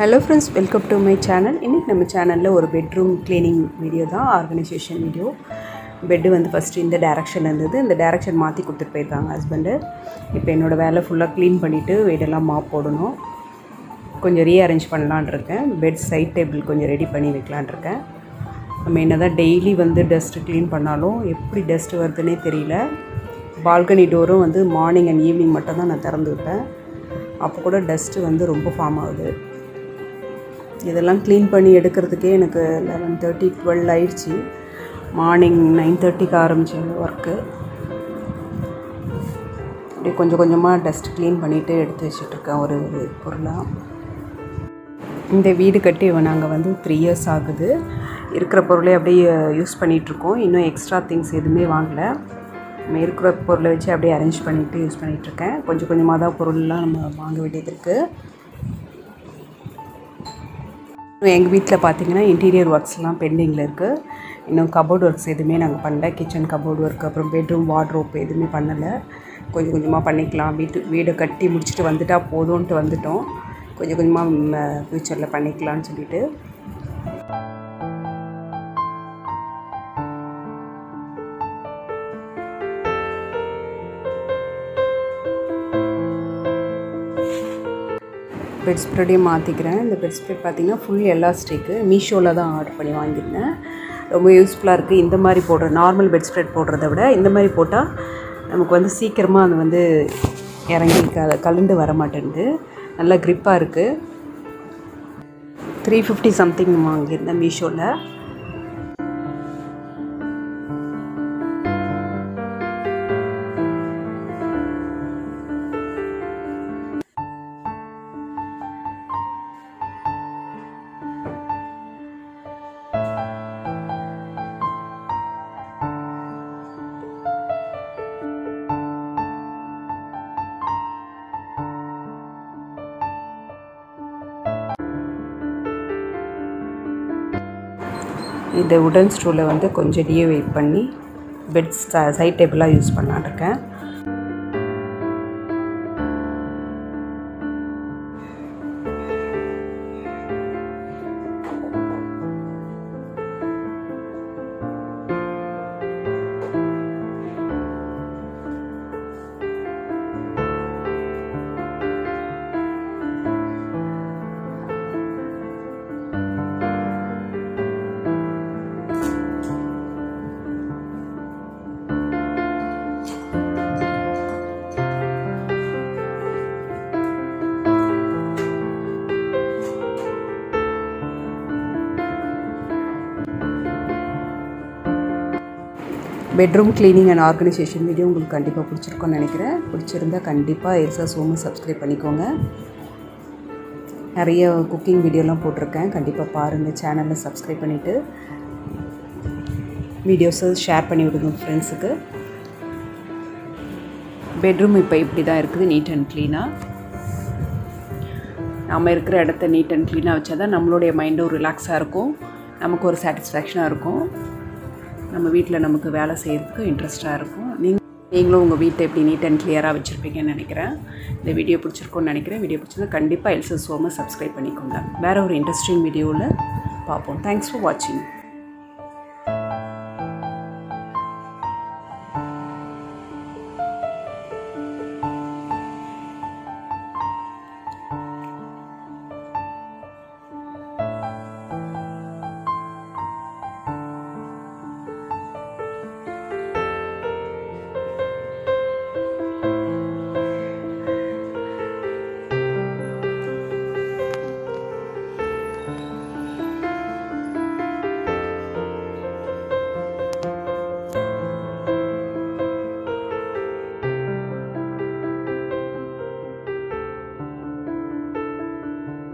Hello friends, welcome to my channel. இன்னைக்கு நம்ம சேனல்ல ஒரு பெட்ரூம் க்ளீனிங் வீடியோ தான், ஆர்கனைசேஷன் வீடியோ. பெட் வந்து ஃபர்ஸ்ட் இந்த டைரக்ஷன்ல இருந்தது, இந்த டைரக்ஷன் மாத்தி கொடுத்துட்டு போயிருக்காங்க ஹஸ்பண்ட். இப்போ என்னோட வேலை ஃபுல்லா க்ளீன் பண்ணிட்டு வீடெல்லாம் மாப் போடணும். கொஞ்சம் ரீஅரேஞ்ச் பண்ணலாம்னு இருக்கேன். பெட் சைட் டேபிள் கொஞ்சம் ரெடி பண்ணி வைக்கலாம்னு இருக்கேன். நம்ம என்னதான் டெய்லி வந்து டஸ்ட் க்ளீன் பண்ணாலும் எப்படி டஸ்ட் வருதுன்னே தெரியல. பால்கனி டோரும் வந்து மார்னிங் அண்ட் ஈவினிங் மட்டும் தான் நான் திறந்து விட்டேன். அப்போ கூட டஸ்ட்டு வந்து ரொம்ப ஃபார்ம் ஆகுது. இதெல்லாம் க்ளீன் பண்ணி எடுக்கிறதுக்கே எனக்கு 11:30 12 ஆயிடுச்சு. மார்னிங் 9:30க்கு ஆரம்பித்த ஒர்க்கு. அப்படியே கொஞ்சம் கொஞ்சமாக டஸ்ட் க்ளீன் பண்ணிவிட்டு எடுத்து வச்சிட்ருக்கேன் ஒரு பொருளாக. இந்த வீடு கட்டி நாங்கள் வந்து 3 இயர்ஸ் ஆகுது. இருக்கிற பொருளே அப்படியே யூஸ் பண்ணிகிட்ருக்கோம். இன்னும் எக்ஸ்ட்ரா திங்ஸ் எதுவுமே வாங்கலை. நம்ம இருக்கிற பொருளை வச்சு அப்படியே அரேஞ்ச் பண்ணிவிட்டு யூஸ் பண்ணிகிட்ருக்கேன். கொஞ்சம் கொஞ்சமாக தான் பொருள்லாம் நம்ம வாங்க வேண்டியது இருக்குது. எங்கள் வீட்டில் பார்த்திங்கன்னா இன்டீரியர் ஒர்க்ஸ்லாம் பெண்டிங்கில் இருக்குது. இன்னும் கபோர்ட் ஒர்க்ஸ் எதுவுமே நாங்கள் பண்ணல. கிச்சன் கபோர்ட் ஒர்க், அப்புறம் பெட்ரூம் வார்ட்ரோப் எதுவுமே பண்ணலை. கொஞ்சம் கொஞ்சமாக பண்ணிக்கலாம். வீடை கட்டி முடிச்சுட்டு வந்துட்டால் போதும்ன்ட்டு வந்துட்டோம். கொஞ்சம் கொஞ்சமாக ஃப்யூச்சரில் பண்ணிக்கலான்னு சொல்லிட்டு. பெட் ஸ்ப்ரெட்டையும் மாற்றிக்கிறேன். இந்த பெட் ஸ்ப்ரெட் பார்த்திங்கன்னா ஃபுல் எலாஸ்டிக்கு மீஷோவில் தான் ஆர்டர் பண்ணி வாங்கியிருந்தேன். ரொம்ப யூஸ்ஃபுல்லாக இருக்குது. இந்த மாதிரி போடுற நார்மல் பெட் ஸ்ப்ரெட் போடுறத விட இந்த மாதிரி போட்டால் நமக்கு வந்து சீக்கிரமாக அது வந்து இறங்கி கலண்டு வர மாட்டேங்குது. நல்லா க்ரிப்பாக இருக்குது. 350 சம்திங் வாங்கியிருந்தேன் மீஷோவில். இந்த உடன் ஸ்டூலை வந்து கொஞ்சம் டிஏவேட் பண்ணி பெட் சைட் டேபிளாக யூஸ் பண்ணலான்னு இருக்கேன். Bedroom cleaning and organisation video உங்களுக்கு கண்டிப்பாக பிடிச்சிருக்கோன்னு நினைக்கிறேன். பிடிச்சிருந்தா கண்டிப்பாக எல்சா சோமு சப்ஸ்கிரைப் பண்ணிக்கோங்க. நிறைய குக்கிங் வீடியோலாம் போட்டிருக்கேன். கண்டிப்பாக பாருங்கள். சேனலில் சப்ஸ்கிரைப் பண்ணிவிட்டு வீடியோஸை ஷேர் பண்ணி விடுங்க ஃப்ரெண்ட்ஸுக்கு. பெட்ரூம் இப்போ இப்படி தான் இருக்குது, நீட் அண்ட் க்ளீனாக. நம்ம இருக்கிற இடத்த நீட் அண்ட் க்ளீனாக வச்சா தான் நம்மளுடைய மைண்டும் ரிலாக்ஸாக இருக்கும். நமக்கு ஒரு சாட்டிஸ்ஃபேக்ஷனாக இருக்கும். நம்ம வீட்டில் நமக்கு வேலை செய்கிறதுக்கு இன்ட்ரெஸ்ட்டாக இருக்கும். நீங்களும் உங்கள் வீட்டை எப்படி நீட் அண்ட் கிளியராக வச்சுருப்பீங்கன்னு நினைக்கிறேன். இந்த வீடியோ பிடிச்சிருக்கோன்னு நினைக்கிறேன். வீடியோ பிடிச்சிருந்தா கண்டிப்பாக எல்சா சோமு சப்ஸ்கிரைப் பண்ணிக்கோங்க. வேறு ஒரு இன்ட்ரெஸ்டிங் வீடியோவில் பார்ப்போம். தேங்க்ஸ் ஃபார் வாட்சிங்.